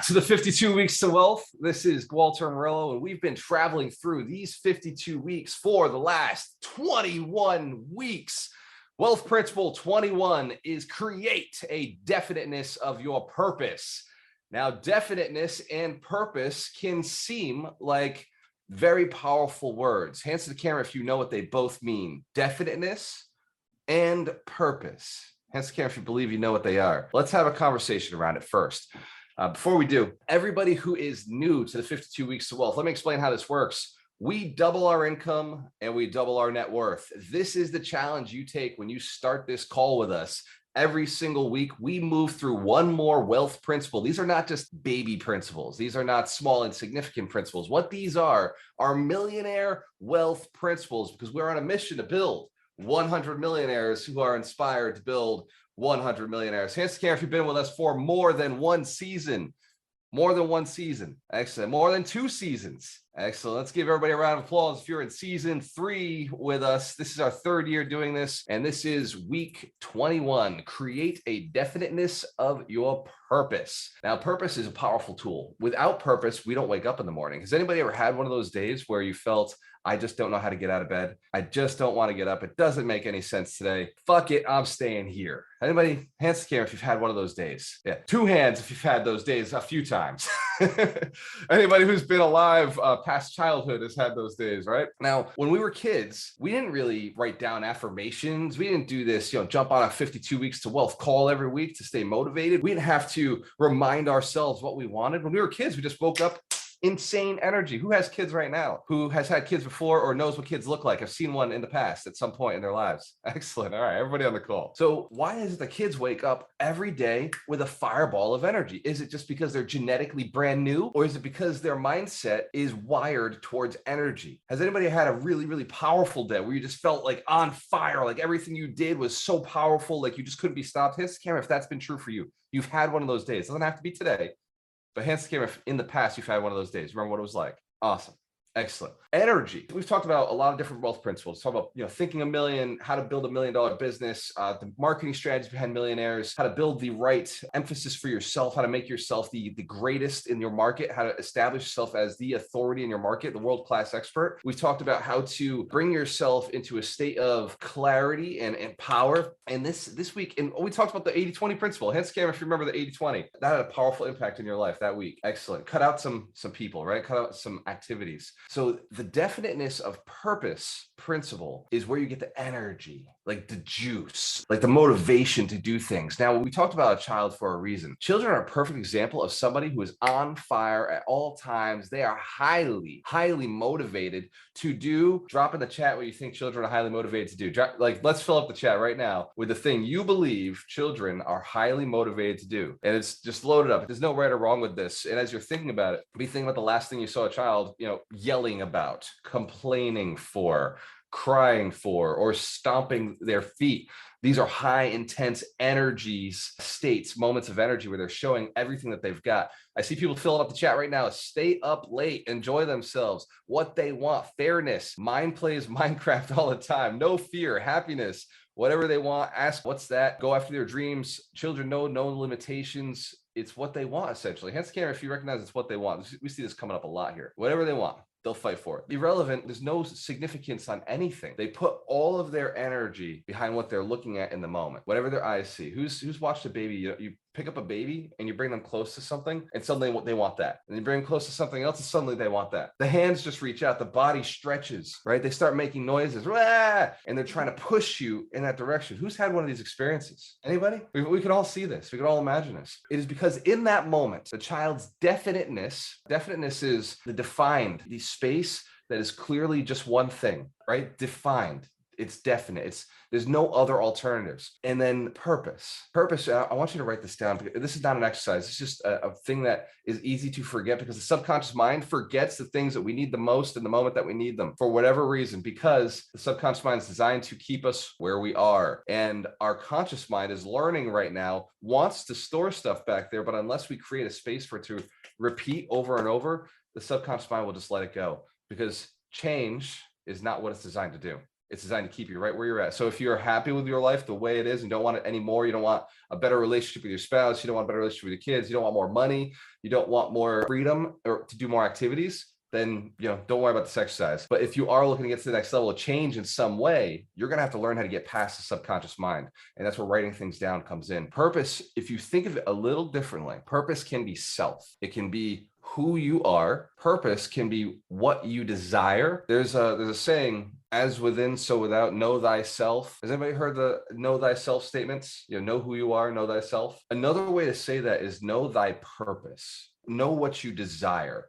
back to the 52 Weeks to Wealth. This is Gualter Amarelo, and we've been traveling through these 52 weeks for the last 21 weeks. Wealth Principle 21 is create a definiteness of your purpose. Now, definiteness and purpose can seem like very powerful words. Hands to the camera if you know what they both mean. Definiteness and purpose. Hands to the camera if you believe you know what they are. Let's have a conversation around it first. Before we do, everybody who is new to the 52 Weeks to Wealth, let me explain how this works. We double our income and we double our net worth. This is the challenge you take when you start this call with us. Every single week, we move through one more wealth principle. These are not just baby principles. These are not small, insignificant principles. What these are millionaire wealth principles, because we're on a mission to build 100 millionaires who are inspired to build 100 millionaires. Hands to the camera if you've been with us for more than one season. More than one season. Excellent. More than 2 seasons. Excellent. Let's give everybody a round of applause if you're in season 3 with us. This is our 3rd year doing this, and this is week 21. Create a definiteness of your purpose. Now, purpose is a powerful tool. Without purpose, we don't wake up in the morning. Has anybody ever had one of those days where you felt, I just don't know how to get out of bed. I just don't want to get up. It doesn't make any sense today. Fuck it, I'm staying here. Anybody? Hands to the camera if you've had one of those days. Yeah, 2 hands if you've had those days a few times. Anybody who's been alive past childhood has had those days, right? Now, when we were kids, we didn't really write down affirmations. We didn't do this, jump on a 52 Weeks to Wealth call every week to stay motivated. We didn't have to remind ourselves what we wanted. When we were kids, we just woke up insane energy. Who has kids right now? Who has had kids before or knows what kids look like? I've seen one in the past at some point in their lives. Excellent. All right, everybody on the call. So why is it the kids wake up every day with a fireball of energy? Is it just because they're genetically brand new, or is it because their mindset is wired towards energy? Has anybody had a really, really powerful day where you just felt like on fire, like everything you did was so powerful, like you just couldn't be stopped? Hands to the camera if that's been true for you. You've had one of those days. It doesn't have to be today. But hands to the camera if in the past you've had one of those days. Remember what it was like. Awesome. Excellent. Energy. We've talked about a lot of different wealth principles. Talk about, thinking a million, how to build $1 million business, the marketing strategies behind millionaires, how to build the right emphasis for yourself, how to make yourself the greatest in your market, how to establish yourself as the authority in your market, the world-class expert. We've talked about how to bring yourself into a state of clarity and power. And this week, and we talked about the 80-20 principle. Hands to the camera if you remember the 80-20. That had a powerful impact in your life that week. Excellent. Cut out some people, right? Cut out some activities. So the definiteness of purpose principle is where you get the energy, like the juice, like the motivation to do things. Now, we talked about a child for a reason. Children are a perfect example of somebody who is on fire at all times. They are highly, highly motivated to do. Drop in the chat what you think children are highly motivated to do. Let's fill up the chat right now with the thing you believe children are highly motivated to do. And it's just loaded up. There's no right or wrong with this. And as you're thinking about it, be thinking about the last thing you saw a child, yelling about, complaining for, crying for, or stomping their feet. These are high intense energies, states, moments of energy where they're showing everything that they've got. I see people filling up the chat right now. Stay up late, enjoy themselves, what they want, fairness, mind plays Minecraft all the time, no fear, happiness, whatever they want, ask what's that, go after their dreams. Children know no limitations. It's what they want, essentially. Hands to the camera if you recognize it's what they want. We see this coming up a lot here. Whatever they want, they'll fight for it. Irrelevant, there's no significance on anything. They put all of their energy behind what they're looking at in the moment, whatever their eyes see. Who's watched a baby? You pick up a baby and you bring them close to something and suddenly they want that. And you bring them close to something else and suddenly they want that. The hands just reach out, the body stretches, right? They start making noises, and they're trying to push you in that direction. Who's had one of these experiences? Anybody? We can all see this. We can all imagine this. It is because in that moment, the child's definiteness is the defined, the space that is clearly just one thing, right? Defined. It's definite. There's no other alternatives. And then purpose. I want you to write this down because this is not an exercise. It's just a thing that is easy to forget because the subconscious mind forgets the things that we need the most in the moment that we need them for whatever reason, because the subconscious mind is designed to keep us where we are. And our conscious mind is learning right now, wants to store stuff back there, but unless we create a space for it to repeat over and over, the subconscious mind will just let it go because change is not what it's designed to do. It's designed to keep you right where you're at. So if you're happy with your life the way it is and don't want it anymore, you don't want a better relationship with your spouse, you don't want a better relationship with your kids, you don't want more money, you don't want more freedom or to do more activities, then, don't worry about this exercise. But if you are looking to get to the next level of change in some way, you're going to have to learn how to get past the subconscious mind. And that's where writing things down comes in. Purpose, if you think of it a little differently, purpose can be self. It can be who you are. Purpose can be what you desire. There's a saying, as within, so without, know thyself. Has anybody heard the know thyself statements? Know who you are, know thyself. Another way to say that is know thy purpose. Know what you desire.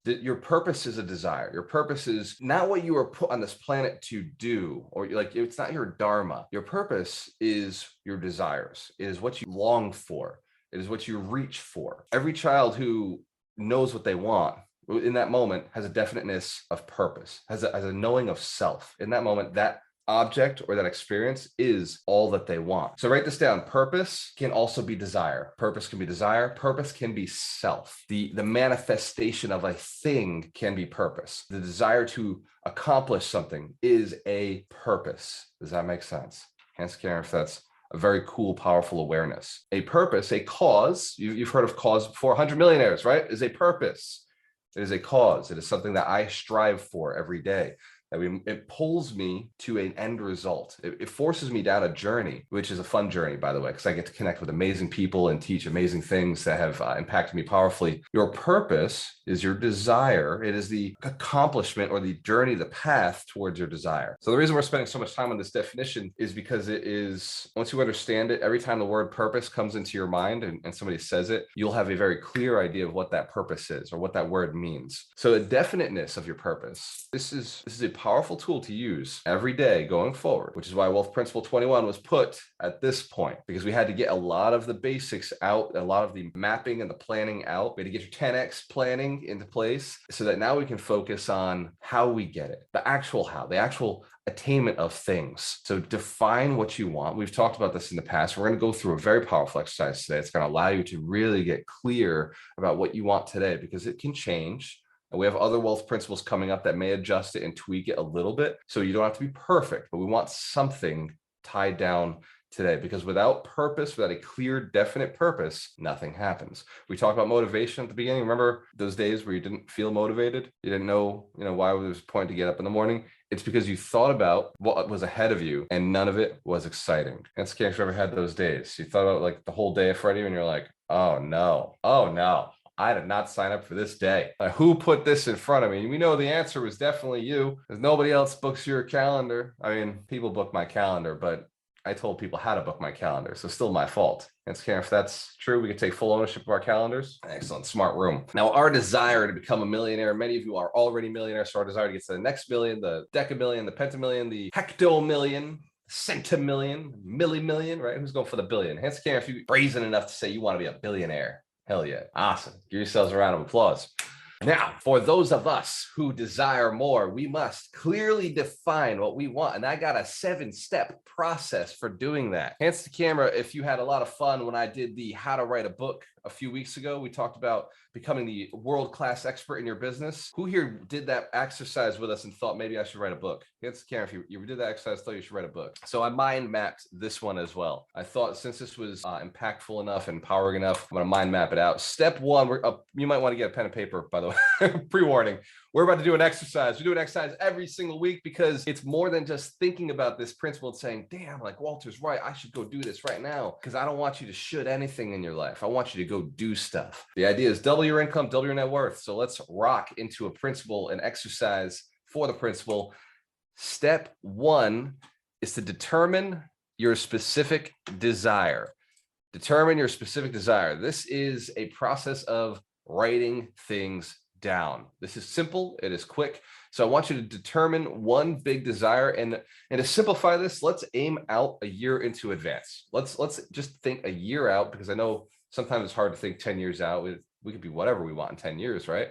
That your purpose is a desire. Your purpose is not what you were put on this planet to do, or it's not your dharma. Your purpose is your desires. It is what you long for. It is what you reach for. Every child who knows what they want in that moment has a definiteness of purpose, has a knowing of self. In that moment, that object or that experience is all that they want. So write this down. Purpose can also be desire. Purpose can be desire. Purpose can be self. The manifestation of a thing can be purpose. The desire to accomplish something is a purpose. Does that make sense? Hence, Karen, if that's a very cool, powerful awareness. A purpose, a cause, you've heard of cause before. 100 Millionaires, right? Is a purpose. It is a cause. It is something that I strive for every day. It pulls me to an end result. It forces me down a journey, which is a fun journey, by the way, because I get to connect with amazing people and teach amazing things that have impacted me powerfully. Your purpose is your desire. It is the accomplishment or the journey, the path towards your desire. So the reason we're spending so much time on this definition is because it is, once you understand it, every time the word purpose comes into your mind and somebody says it, you'll have a very clear idea of what that purpose is or what that word means. So the definiteness of your purpose, this is a powerful tool to use every day going forward, which is why Wealth Principle 21 was put at this point, because we had to get a lot of the basics out, a lot of the mapping and the planning out. We had to get your 10X planning into place so that now we can focus on how we get it, the actual attainment of things. So define what you want. We've talked about this in the past. We're going to go through a very powerful exercise today. It's going to allow you to really get clear about what you want today, because it can change. And we have other wealth principles coming up that may adjust it and tweak it a little bit. So you don't have to be perfect, but we want something tied down today, because without purpose, without a clear, definite purpose, nothing happens. We talked about motivation at the beginning. Remember those days where you didn't feel motivated? You didn't know, why there was a point to get up in the morning. It's because you thought about what was ahead of you and none of it was exciting. And Skank, if you ever had those days, you thought about the whole day in front of you and you're like, oh no, I did not sign up for this day. Who put this in front of me? We know the answer was definitely you, because nobody else books your calendar. I mean, people book my calendar, but I told people how to book my calendar, so still my fault. And Karen, if that's true, we can take full ownership of our calendars. Excellent, smart room. Now, our desire to become a millionaire, many of you are already millionaires, so our desire to get to the next million, the decamillion, the pentamillion, the hectomillion, centimillion, millimillion, right? Who's going for the billion? Hence, Karen, if you're brazen enough to say you want to be a billionaire. Hell yeah. Awesome. Give yourselves a round of applause. Now, for those of us who desire more, we must clearly define what we want. And I got a 7-step process for doing that. Hands to camera if you had a lot of fun when I did the how to write a book a few weeks ago. We talked about becoming the world-class expert in your business. Who here did that exercise with us and thought maybe I should write a book? Hands to camera if you did that exercise, thought you should write a book. So I mind mapped this one as well. I thought since this was impactful enough and empowering enough, I'm going to mind map it out. Step one, you might want to get a pen and paper, by the way, pre-warning. We're about to do an exercise. We do an exercise every single week because it's more than just thinking about this principle and saying, damn, Walter's right. I should go do this right now, because I don't want you to should anything in your life. I want you to go do stuff. The idea is double your income, double your net worth. So let's rock into a principle and exercise for the principle. Step one is to determine your specific desire. Determine your specific desire. This is a process of writing things down. This is simple. It is quick. So I want you to determine one big desire, and to simplify this, let's aim out a year into advance. Let's just think a year out, because I know sometimes it's hard to think 10 years out. We could be whatever we want in 10 years, right?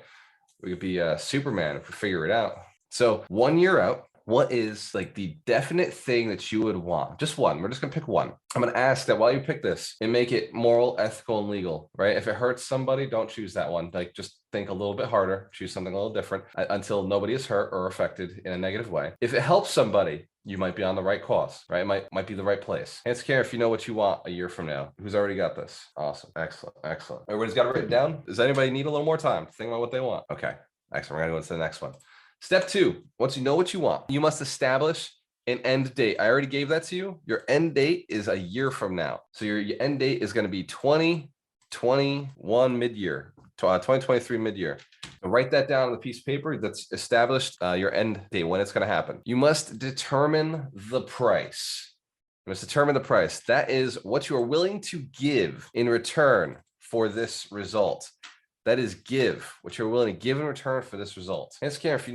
We could be Superman if we figure it out. So 1 year out, what is the definite thing that you would want? Just one. We're just going to pick one. I'm going to ask that while you pick this and make it moral, ethical, and legal, right? If it hurts somebody, don't choose that one. Just think a little bit harder, choose something a little different until nobody is hurt or affected in a negative way. If it helps somebody, you might be on the right course, right? It might be the right place. Answer care if you know what you want a year from now. Who's already got this? Awesome. Excellent. Excellent. Everybody's got it written down. Does anybody need a little more time to think about what they want? Okay. Excellent. We're going to go into the next one. Step 2, once you know what you want, you must establish an end date. I already gave that to you. Your end date is a year from now. So your end date is going to be 2021 mid-year, 2023 mid-year. So write that down on the piece of paper that's established your end date, when it's going to happen. You must determine the price. You must determine the price. That is what you are willing to give in return for this result. That is give, what you're willing to give in return for this result. Answer care if you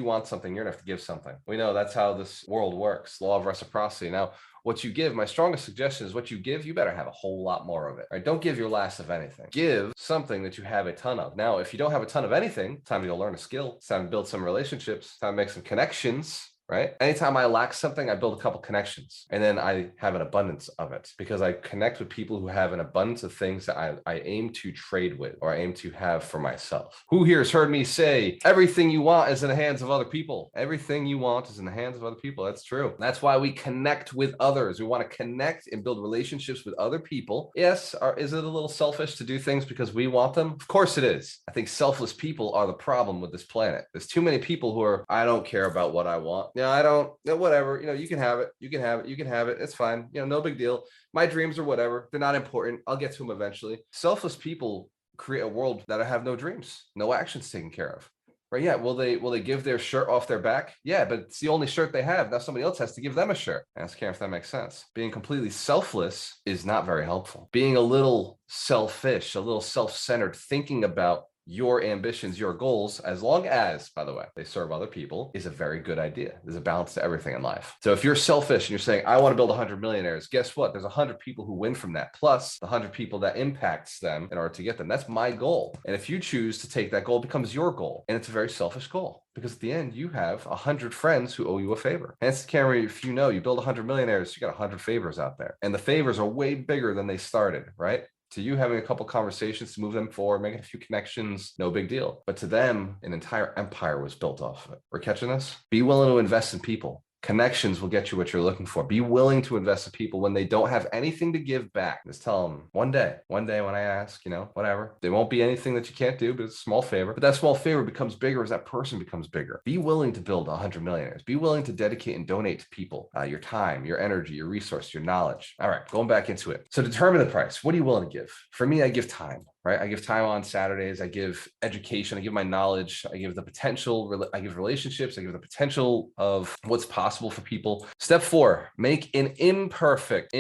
want something, you're gonna have to give something. We know that's how this world works, law of reciprocity. Now, what you give, my strongest suggestion is what you give, you better have a whole lot more of it. Right? Don't give your last of anything. Give something that you have a ton of. Now, if you don't have a ton of anything, it's time to go learn a skill. It's time to build some relationships. It's time to make some connections. Right? Anytime I lack something, I build a couple connections and then I have an abundance of it because I connect with people who have an abundance of things that I aim to trade with or I aim to have for myself. Who here has heard me say everything you want is in the hands of other people? Everything you want is in the hands of other people. That's true. That's why we connect with others. We want to connect and build relationships with other people. Yes. Is it a little selfish to do things because we want them? Of course it is. I think selfless people are the problem with this planet. There's too many people who are, I don't care about what I want. Yeah, I don't, whatever, you can have it. You can have it. You can have it. It's fine. No big deal. My dreams are whatever. They're not important. I'll get to them eventually. Selfless people create a world that have no dreams, no actions taken care of. Right? Yeah. Will they give their shirt off their back? Yeah, but it's the only shirt they have. Now somebody else has to give them a shirt. Ask Karen if that makes sense. Being completely selfless is not very helpful. Being a little selfish, a little self-centered, thinking about your ambitions, your goals, as long as, by the way, they serve other people, is a very good idea. There's a balance to everything in life. So if you're selfish and you're saying, I want to build 100 millionaires, guess what? There's 100 people who win from that, plus the 100 people that impacts them in order to get them. That's my goal. And if you choose to take that goal, it becomes your goal. And it's a very selfish goal because at the end, you have 100 friends who owe you a favor. Hence, Cameron, if you build 100 millionaires, you got 100 favors out there. And the favors are way bigger than they started, right? To you, having a couple conversations to move them forward, making a few connections, no big deal. But to them, an entire empire was built off of it. We're catching this? Be willing to invest in people. Connections will get you what you're looking for. Be willing to invest in people when they don't have anything to give back. Just tell them one day when I ask, whatever. There won't be anything that you can't do, but it's a small favor. But that small favor becomes bigger as that person becomes bigger. Be willing to build 100 millionaires. Be willing to dedicate and donate to people your time, your energy, your resource, your knowledge. All right, going back into it. So determine the price. What are you willing to give? For me, I give time. Right? I give time on Saturdays. I give education. I give my knowledge. I give the potential. I give relationships. I give the potential of what's possible for people. Step 4, make an imperfect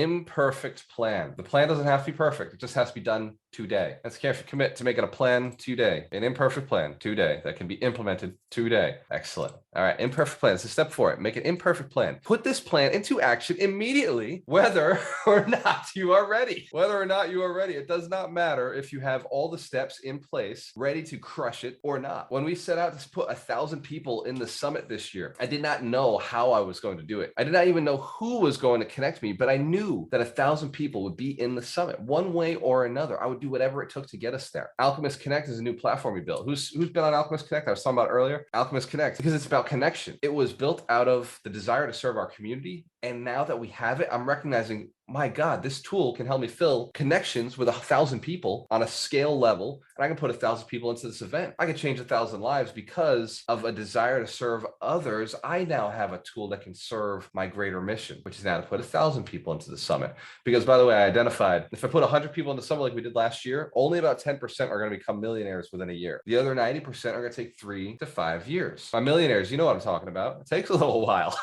plan. The plan doesn't have to be perfect. It just has to be done today. That's careful. Commit to making a plan today, an imperfect plan today that can be implemented today. Excellent. All right. Imperfect plan. So step 4, make an imperfect plan. Put this plan into action immediately, whether or not you are ready. Whether or not you are ready. It does not matter if you have all the steps in place, ready to crush it or not. When we set out to put 1,000 people in the summit this year, I did not know how I was going to do it. I did not even know who was going to connect me, but I knew that 1,000 people would be in the summit one way or another. I would do whatever it took to get us there. Alchemist Connect is a new platform we built. Who's been on Alchemist Connect? I was talking about earlier. Alchemist Connect, because it's about connection. It was built out of the desire to serve our community. And now that we have it, I'm recognizing, my God, this tool can help me fill connections with 1,000 people on a scale level. And I can put 1,000 people into this event. I can change 1,000 lives because of a desire to serve others. I now have a tool that can serve my greater mission, which is now to put 1,000 people into the summit. Because by the way, I identified if I put 100 people in the summit like we did last year, only about 10% are going to become millionaires within a year. The other 90% are going to take 3 to 5 years. By millionaires, you know what I'm talking about. It takes a little while.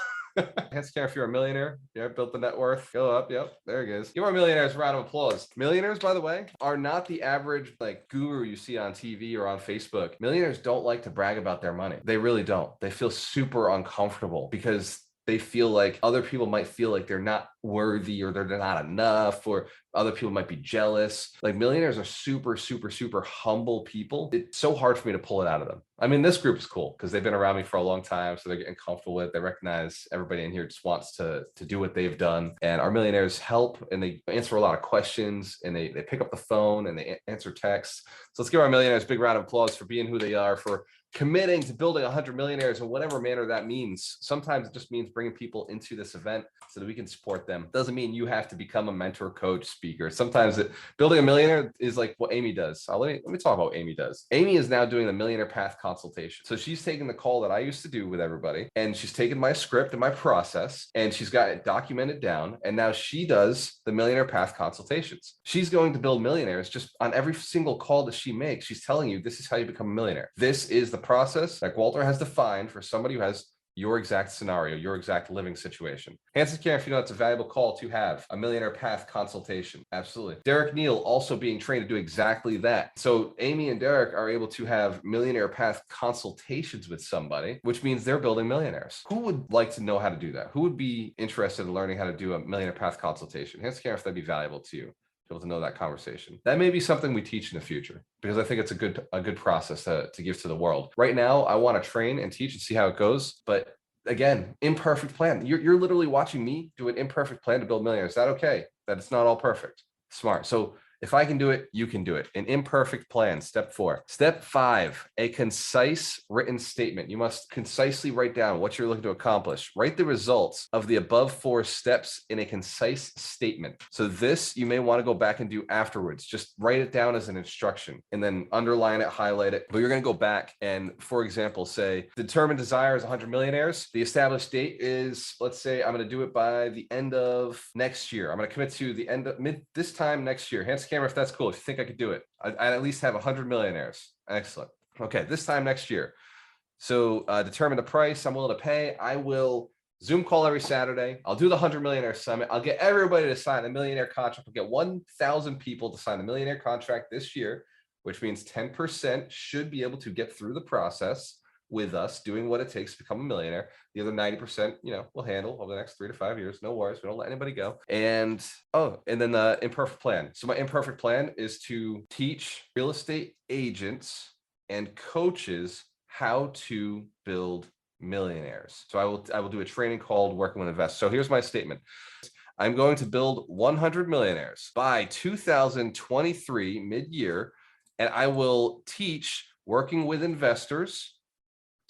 Hands care if you're a millionaire. Yeah, built the net worth. Go up. Yep, there it is. Give our millionaires a round of applause. Millionaires, by the way, are not the average guru you see on TV or on Facebook. Millionaires don't like to brag about their money. They really don't. They feel super uncomfortable because they feel like other people might feel like they're not worthy or they're not enough, or other people might be jealous. Millionaires are super, super, super humble people. It's so hard for me to pull it out of them. I mean, this group is cool because they've been around me for a long time, so they're getting comfortable with it. They recognize everybody in here just wants to do what they've done. And our millionaires help and they answer a lot of questions and they pick up the phone and they answer texts. So let's give our millionaires a big round of applause for being who they are, for committing to building 100 millionaires in whatever manner that means. Sometimes it just means bringing people into this event so that we can support them. Doesn't mean you have to become a mentor, coach, speaker. Sometimes building a millionaire is like what Amy does. Let me talk about what Amy does. Amy is now doing the Millionaire Path consultation. So she's taking the call that I used to do with everybody, and she's taken my script and my process, and she's got it documented down. And now she does the Millionaire Path consultations. She's going to build millionaires just on every single call that she makes. She's telling you, this is how you become a millionaire. This is the process that Gualter has defined for somebody who has your exact scenario, your exact living situation. Hands in if you know it's a valuable call to have a Millionaire Path consultation. Absolutely. Derek Neal also being trained to do exactly that. So Amy and Derek are able to have Millionaire Path consultations with somebody, which means they're building millionaires. Who would like to know how to do that? Who would be interested in learning how to do a Millionaire Path consultation? Hands in if that'd be valuable to you. Able to know that conversation. That may be something we teach in the future, because I think it's a good process to give to the world. Right now, I want to train and teach and see how it goes. But again, imperfect plan. You're literally watching me do an imperfect plan to build millionaires. Is that okay? That it's not all perfect. Smart. So if I can do it, you can do it. An imperfect plan, step 4. Step 5, a concise written statement. You must concisely write down what you're looking to accomplish. Write the results of the above 4 steps in a concise statement. So this, you may want to go back and do afterwards. Just write it down as an instruction and then underline it, highlight it. But you're going to go back and, for example, say, determined desire is 100 millionaires. The established date is, let's say, I'm going to do it by the end of next year. I'm going to commit to the end of this time next year. Hands camera if that's cool. If you think I could do it, I'd at least have 100 millionaires. Excellent. Okay, this time next year. So determine the price I'm willing to pay. I will Zoom call every Saturday. I'll do the 100 Millionaire Summit. I'll get everybody to sign the millionaire contract. I'll get 1,000 people to sign the millionaire contract this year, which means 10% should be able to get through the process with us doing what it takes to become a millionaire. The other 90%, we'll handle over the next 3 to 5 years. No worries. We don't let anybody go. And then the imperfect plan. So my imperfect plan is to teach real estate agents and coaches how to build millionaires. So I will do a training called Working with Investors. So here's my statement. I'm going to build 100 millionaires by 2023 mid-year, and I will teach working with investors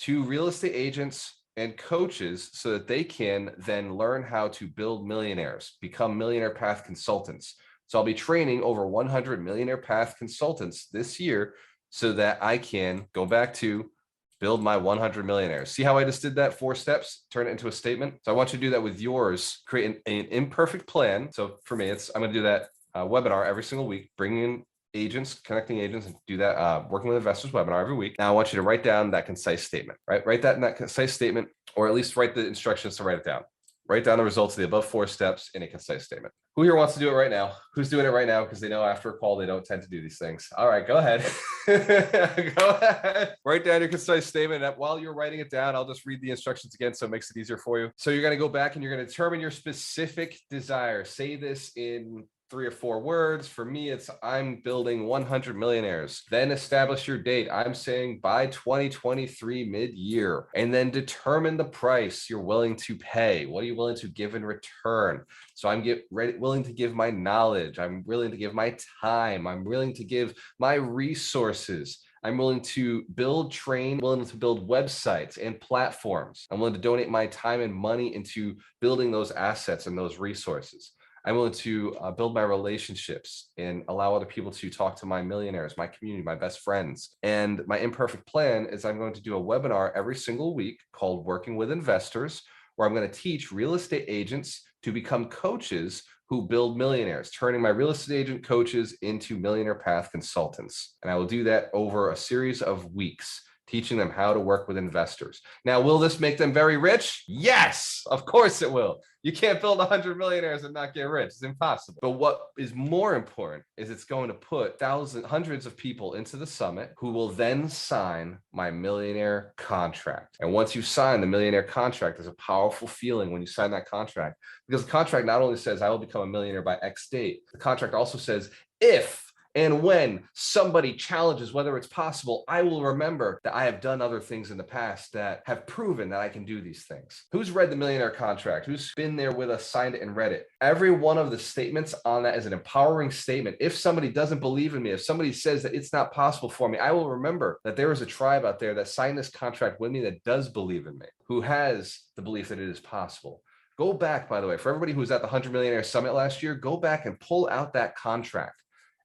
to real estate agents and coaches so that they can then learn how to build millionaires, become Millionaire Path consultants. So I'll be training over 100 Millionaire Path consultants this year so that I can go back to build my 100 millionaires. See how I just did that 4 steps, turn it into a statement. So I want you to do that with yours, create an imperfect plan. So for me, I'm going to do that webinar every single week, bringing in agents, connecting agents, and do that working with investors webinar every week. Now I want you to write down that concise statement, right? Write that in that concise statement, or at least write the instructions to write it down. Write down the results of the above 4 steps in a concise statement. Who here wants to do it right now? Who's doing it right now? Because they know after a call, they don't tend to do these things. All right, go ahead. Go ahead. Write down your concise statement. And while you're writing it down, I'll just read the instructions again so it makes it easier for you. So you're going to go back and you're going to determine your specific desire. Say this in 3 or 4 words. For me, it's I'm building 100 millionaires. Then establish your date. I'm saying by 2023 mid-year, and then determine the price you're willing to pay. What are you willing to give in return? So I'm willing to give my knowledge. I'm willing to give my time. I'm willing to give my resources. I'm willing to willing to build websites and platforms. I'm willing to donate my time and money into building those assets and those resources. I'm willing to build my relationships and allow other people to talk to my millionaires, my community, my best friends. And my imperfect plan is I'm going to do a webinar every single week called Working with Investors, where I'm going to teach real estate agents to become coaches who build millionaires, turning my real estate agent coaches into Millionaire Path consultants. And I will do that over a series of weeks, teaching them how to work with investors. Now, will this make them very rich? Yes, of course it will. You can't build 100 millionaires and not get rich. It's impossible. But what is more important is it's going to put hundreds of people into the summit who will then sign my millionaire contract. And once you sign the millionaire contract, there's a powerful feeling when you sign that contract, because the contract not only says I will become a millionaire by X date, the contract also says if And when somebody challenges whether it's possible, I will remember that I have done other things in the past that have proven that I can do these things. Who's read the Millionaire Contract? Who's been there with us, signed it, and read it? Every one of the statements on that is an empowering statement. If somebody doesn't believe in me, if somebody says that it's not possible for me, I will remember that there is a tribe out there that signed this contract with me that does believe in me, who has the belief that it is possible. Go back, by the way, for everybody who was at the 100 Millionaire Summit last year, go back and pull out that contract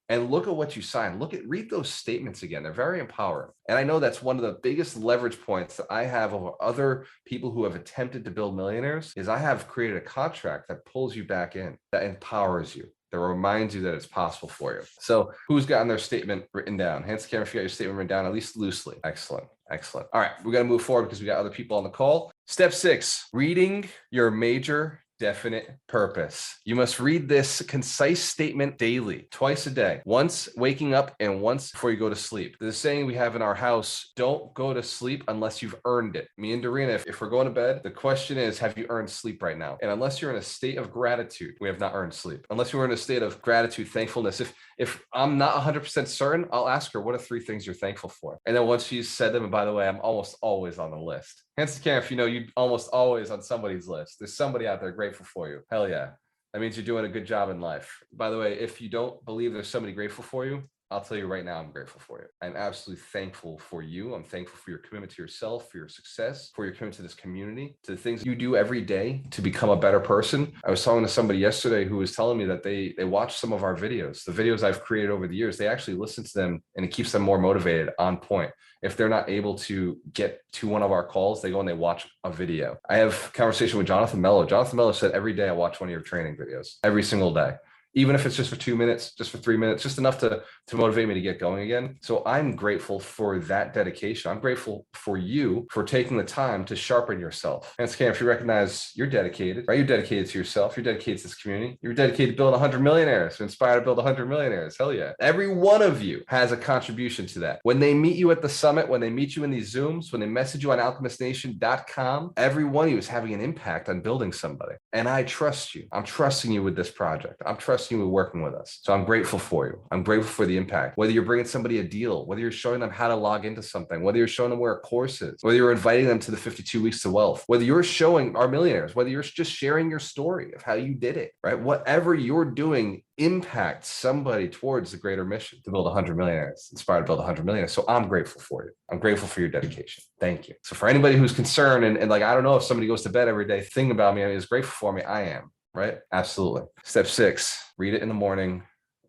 and look at what you signed. Read those statements again. They're very empowering. And I know that's one of the biggest leverage points that I have over other people who have attempted to build millionaires is I have created a contract that pulls you back in, that empowers you, that reminds you that it's possible for you. So who's gotten their statement written down? Hands to camera if you got your statement written down, at least loosely. Excellent. Excellent. All right, we got to move forward because we got other people on the call. Step 6, reading your major definite purpose. You must read this concise statement daily, twice a day, once waking up and once before you go to sleep. There's a saying we have in our house, don't go to sleep unless you've earned it. Me and Dorina, if we're going to bed, the question is, have you earned sleep right now? And unless you're in a state of gratitude, we have not earned sleep. Unless you're in a state of gratitude, thankfulness. If I'm not 100% certain, I'll ask her, what are 3 things you're thankful for? And then once she's said them, and by the way, I'm almost always on the list. Hands to camera if you know you're almost always on somebody's list. There's somebody out there grateful for you. Hell yeah. That means you're doing a good job in life. By the way, if you don't believe there's somebody grateful for you, I'll tell you right now, I'm grateful for you. I'm absolutely thankful for you. I'm thankful for your commitment to yourself, for your success, for your commitment to this community, to the things you do every day to become a better person. I was talking to somebody yesterday who was telling me that they watch some of our videos, the videos I've created over the years. They actually listen to them and it keeps them more motivated, on point. If they're not able to get to one of our calls, they go and they watch a video. I have a conversation with Jonathan Mello. Jonathan Mello said every day I watch one of your training videos, every single day. Even if it's just for 2 minutes, just for 3 minutes, just enough to motivate me to get going again. So I'm grateful for that dedication. I'm grateful for you for taking the time to sharpen yourself. And Cam, if you recognize you're dedicated, right? You're dedicated to yourself. You're dedicated to this community. You're dedicated to build 100 millionaires, to inspire to build 100 millionaires. Hell yeah. Every one of you has a contribution to that. When they meet you at the summit, when they meet you in these Zooms, when they message you on alchemistnation.com, every one of you is having an impact on building somebody. And I trust you. I'm trusting you with this project. I'm trusting you with working with us. So I'm grateful for you. I'm grateful for the impact. Whether you're bringing somebody a deal, whether you're showing them how to log into something, whether you're showing them where a course is, whether you're inviting them to the 52 weeks to wealth, whether you're showing our millionaires, whether you're just sharing your story of how you did it, right? Whatever you're doing impacts somebody towards the greater mission to build 100 millionaires, inspired to build 100 millionaires. So I'm grateful for you. I'm grateful for your dedication. Thank you. So for anybody who's concerned and like, I don't know if somebody goes to bed every day thinking about me and is grateful for me, I am. Right? Absolutely. Step 6, read it in the morning,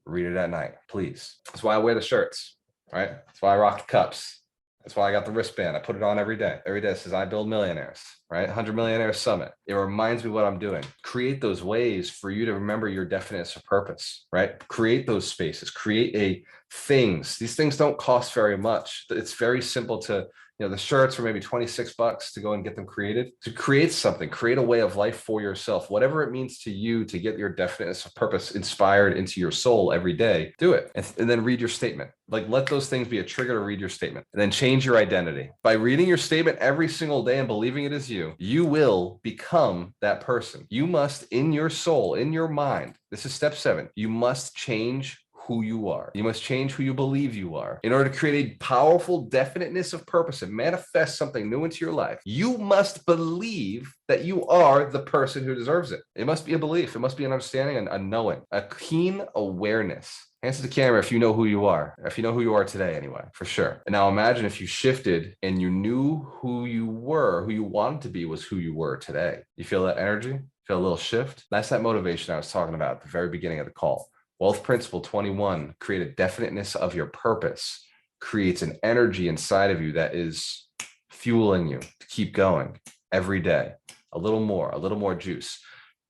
read it at night, please. That's why I wear the shirts, right? That's why I rock the cups. That's why I got the wristband. I put it on every day. Every day it says, I build millionaires, right? 100 Millionaire Summit. It reminds me what I'm doing. Create those ways for you to remember your definiteness of purpose, right? Create those spaces, create things. These things don't cost very much. It's very simple to, the shirts are maybe $26 to go and get them created. To create something, create a way of life for yourself, whatever it means to you to get your definiteness of purpose inspired into your soul every day, do it. And then read your statement. Like let those things be a trigger to read your statement and then change your identity. By reading your statement every single day and believing it is you, you will become that person. You must, in your soul, in your mind, this is step 7, you must change who you are. You must change who you believe you are. In order to create a powerful definiteness of purpose and manifest something new into your life, you must believe that you are the person who deserves it. It must be a belief. It must be an understanding and a knowing, a keen awareness. Answer the camera if you know who you are. If you know who you are today, anyway, for sure. And now imagine if you shifted and you knew who you were, who you wanted to be was who you were today. You feel that energy? Feel a little shift? That's that motivation I was talking about at the very beginning of the call. Wealth Principle 21, create a definiteness of your purpose, creates an energy inside of you that is fueling you to keep going every day. A little more juice.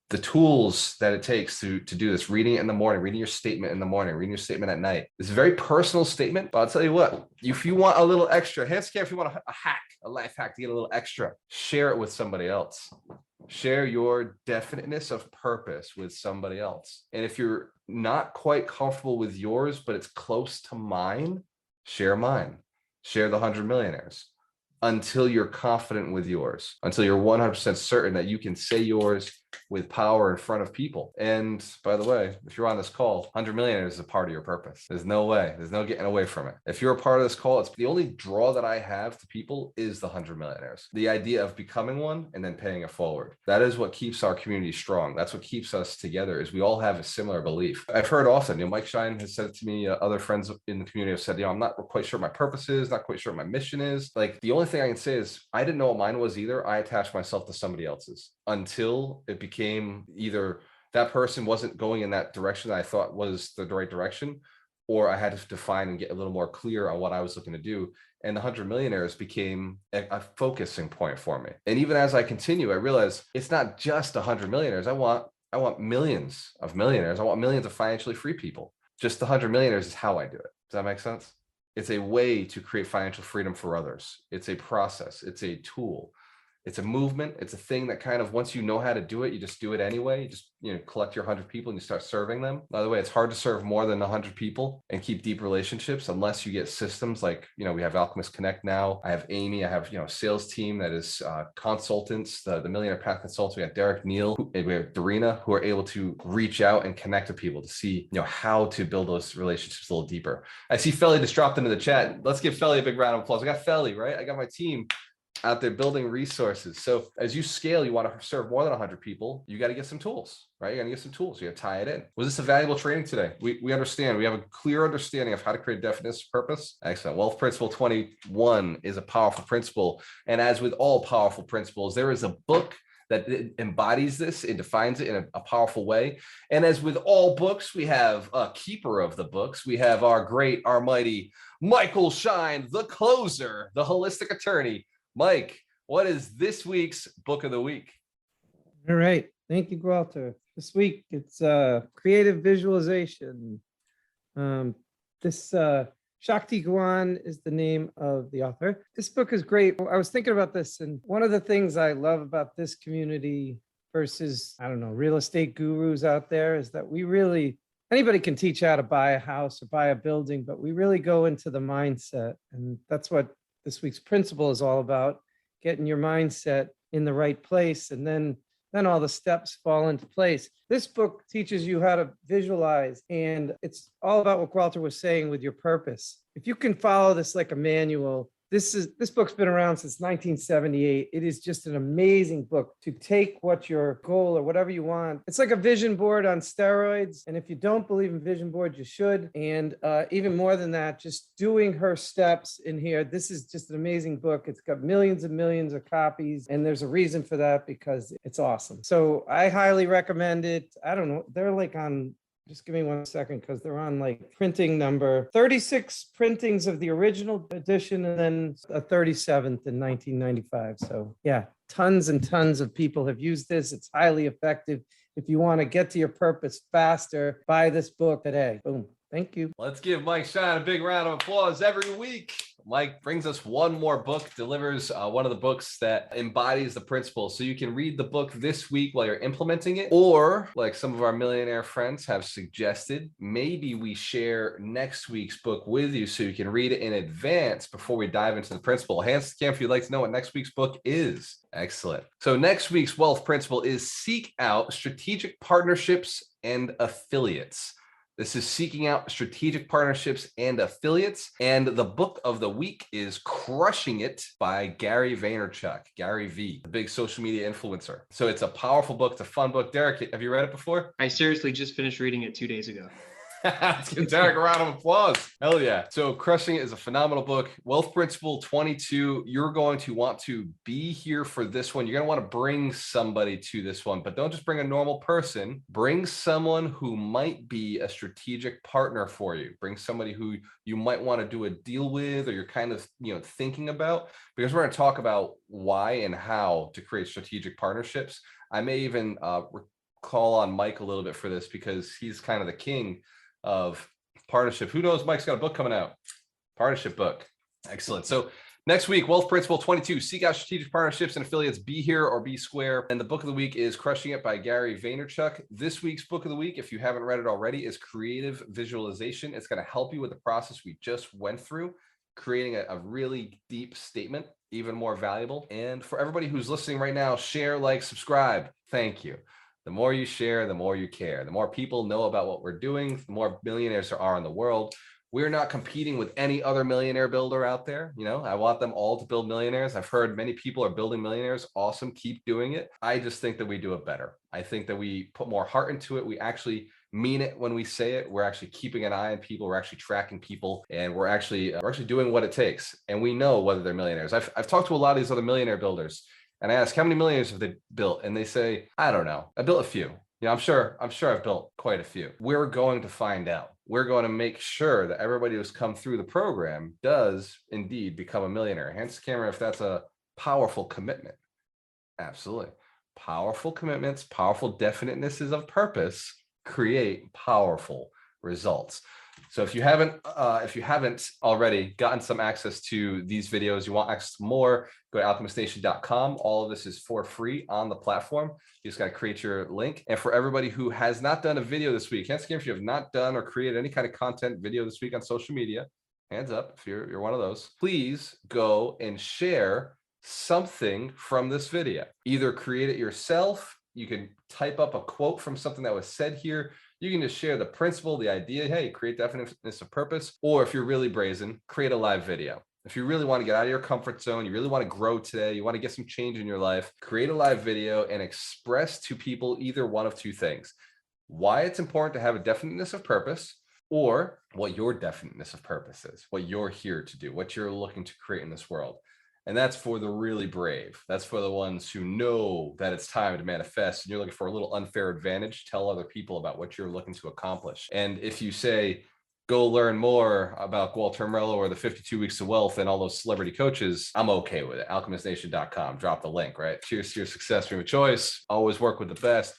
The tools that it takes to do this, reading it in the morning, reading your statement in the morning, reading your statement at night. It's a very personal statement, but I'll tell you what, if you want a little extra, hands care, if you want a hack, a life hack to get a little extra, share it with somebody else. Share your definiteness of purpose with somebody else. And if you're not quite comfortable with yours, but it's close to mine, share mine. Share the 100 millionaires until you're confident with yours, until you're 100% certain that you can say yours with power in front of people. And by the way, if you're on this call, 100 millionaires is a part of your purpose. There's no way. There's no getting away from it. If you're a part of this call, it's the only draw that I have to people is the 100 millionaires. The idea of becoming one and then paying it forward. That is what keeps our community strong. That's what keeps us together, is we all have a similar belief. I've heard often, Mike Shine has said it to me, other friends in the community have said, I'm not quite sure what my purpose is, not quite sure what my mission is. Like, the only thing I can say is I didn't know what mine was either. I attached myself to somebody else's until it became either that person wasn't going in that direction that I thought was the right direction, or I had to define and get a little more clear on what I was looking to do. And the 100 millionaires became a focusing point for me. And even as I continue, I realize it's not just 100 millionaires. I want millions of millionaires. I want millions of financially free people. Just the 100 millionaires is how I do it. Does that make sense? It's a way to create financial freedom for others. It's a process. It's a tool. It's a movement. It's a thing that kind of, once you know how to do it, you just do it anyway. You just, collect your 100 people and you start serving them. By the way, it's hard to serve more than 100 people and keep deep relationships unless you get systems like, we have Alchemist Connect now. I have Amy. I have, a sales team that is consultants, the Millionaire Path Consultants. We got Derek Neal, we have Darina, who are able to reach out and connect with people to see, how to build those relationships a little deeper. I see Felly just dropped into the chat. Let's give Felly a big round of applause. I got Felly, right? I got my team out there building resources. So as you scale, you want to serve more than 100 people, you got to get some tools, right? You got to get some tools. You got to tie it in. Was this a valuable training today? We understand. We have a clear understanding of how to create definiteness, purpose. Excellent. Wealth Principle 21 is a powerful principle. And as with all powerful principles, there is a book that embodies this and defines it in a powerful way. And as with all books, we have a keeper of the books. We have our mighty Michael Shine, the closer, the holistic attorney. Mike, what is this week's book of the week? All right. Thank you, Gualter. This week, it's creative visualization. This Shakti Gawan is the name of the author. This book is great. I was thinking about this, and one of the things I love about this community versus, real estate gurus out there is that anybody can teach how to buy a house or buy a building, but we really go into the mindset. And that's what this week's principle is all about, getting your mindset in the right place. And then all the steps fall into place. This book teaches you how to visualize, and it's all about what Gualter was saying with your purpose. If you can follow this like a manual, this book's been around since 1978. It is just an amazing book to take what your goal or whatever you want. It's like a vision board on steroids. And if you don't believe in vision boards, you should. And even more than that, just doing her steps in here. This is just an amazing book. It's got millions and millions of copies. And there's a reason for that, because it's awesome. So I highly recommend it. I don't know. They're like on, just give me 1 second, because they're on like printing number 36 printings of the original edition, and then a 37th in 1995. So yeah, tons and tons of people have used this. It's highly effective. If you want to get to your purpose faster, buy this book today. Boom. Thank you. Let's give Mike Shine a big round of applause every week. Mike brings us one more book, delivers one of the books that embodies the principle. So you can read the book this week while you're implementing it, or like some of our millionaire friends have suggested, maybe we share next week's book with you so you can read it in advance before we dive into the principle. Hands to the camera if you'd like to know what next week's book is. Excellent. So next week's wealth principle is seek out strategic partnerships and affiliates. This is seeking out strategic partnerships and affiliates. And the book of the week is Crushing It by Gary Vaynerchuk, Gary V, the big social media influencer. So it's a powerful book. It's a fun book. Derek, have you read it before? I seriously just finished reading it 2 days ago. Let's give Derek a round of applause. Hell yeah. So Crushing It is a phenomenal book. Wealth Principle 22. You're going to want to be here for this one. You're going to want to bring somebody to this one, but don't just bring a normal person. Bring someone who might be a strategic partner for you. Bring somebody who you might want to do a deal with, or you're kind of, thinking about, because we're going to talk about why and how to create strategic partnerships. I may even call on Mike a little bit for this, because he's kind of the king of partnership. Who knows? Mike's got a book coming out, partnership book. Excellent. So next week, Wealth Principle 22, seek out strategic partnerships and affiliates, be here or be square. And the book of the week is Crushing It by Gary Vaynerchuk. This week's book of the week, if you haven't read it already, is Creative Visualization. It's going to help you with the process we just went through, creating a really deep statement, even more valuable. And for everybody who's listening right now, share, like, subscribe. Thank you. The more you share, the more you care. The more people know about what we're doing, the more millionaires there are in the world. We're not competing with any other millionaire builder out there. You know, I want them all to build millionaires. I've heard many people are building millionaires. Awesome. Keep doing it. I just think that we do it better. I think that we put more heart into it. We actually mean it when we say it. We're actually keeping an eye on people. We're actually tracking people, and we're actually doing what it takes. And we know whether they're millionaires. I've talked to a lot of these other millionaire builders, and I ask, how many millionaires have they built? And they say, I don't know. I built a few. Yeah, I'm sure I've built quite a few. We're going to find out. We're going to make sure that everybody who's come through the program does indeed become a millionaire. Hence the camera, if that's a powerful commitment. Absolutely. Powerful commitments, powerful definitenesses of purpose create powerful results. So if you haven't already gotten some access to these videos, you want access to more, go to alchemistnation.com. All of this is for free on the platform. You just got to create your link. And for everybody who has not done a video this week, hands up if you have not done or created any kind of content video this week on social media. Hands up if you're one of those. Please go and share something from this video. Either create it yourself. You can type up a quote from something that was said here. You can just share the principle, the idea, hey, create definiteness of purpose. Or if you're really brazen, create a live video. If you really want to get out of your comfort zone, you really want to grow today, you want to get some change in your life, create a live video and express to people either one of two things: why it's important to have a definiteness of purpose, or what your definiteness of purpose is, what you're here to do, what you're looking to create in this world. And that's for the really brave. That's for the ones who know that it's time to manifest and you're looking for a little unfair advantage. Tell other people about what you're looking to accomplish. And if you say, go learn more about Gualter Amarelo or the 52 Weeks of Wealth and all those celebrity coaches, I'm okay with it. Alchemistnation.com. Drop the link, right? Cheers to your success, dream of choice. Always work with the best.